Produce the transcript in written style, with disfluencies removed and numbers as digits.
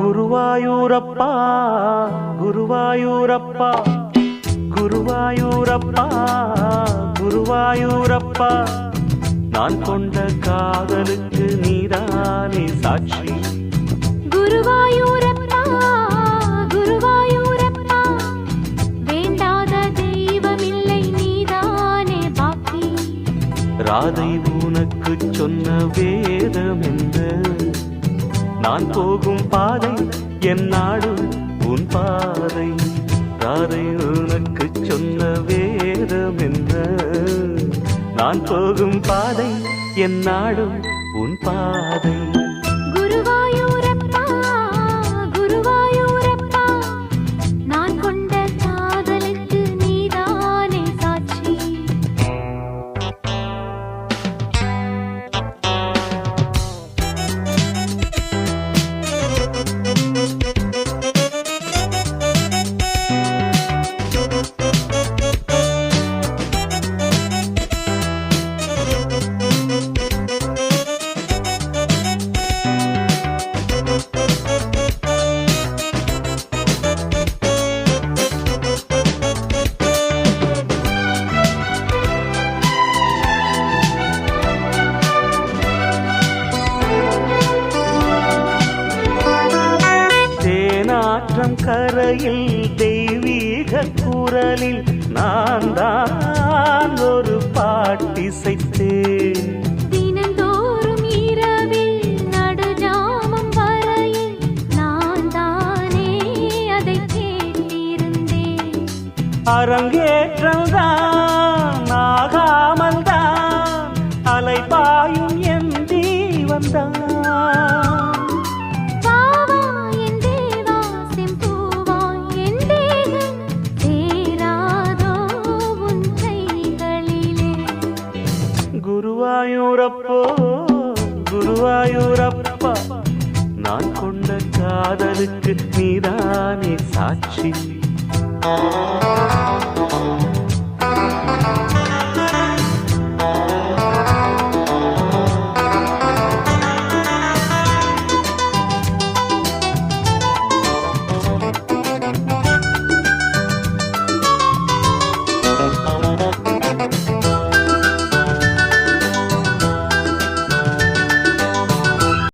குருவாயூரப்பா குருவாயூரப்பா குருவாயூரப்பா குருவாயூரப்பா நான் கொண்ட காதலுக்கு நீதானே சாட்சி. குருவாயூரப்பா குருவாயூரப்பா வேண்டாத தெய்வமில்லை நீதானே பாக்கி. ராதை உனக்கு சொன்ன வேதம் என்ன? நான் போகும் பாதை என் நாடு உன் பாதை. ராதை உனக்கு சொன்ன வேதம் என்ன? நான் போகும் பாதை என் நாடு உன் பாதை. குருவாயூரப்பா குருவாயூரப்பா நான் கொண்ட காதலுக்கு நீதானே சாட்சி. கரையில் தெய்வீக குரலில் நான் தான் ஒரு பாட்டிசைத்தேன். தினந்தோறும் இரவில் நடுஜாமம் வரையில் நான் தானே அதை கேட்டிருந்தேன். அரங்கேற்றம்தான் ஆகாமல் தான் அலைபாயும் என் தீவந்தான். குருவாயூரப்போ குருவாயூரப்பா நான் கொண்ட காதலுக்கு நீதானே சாட்சி.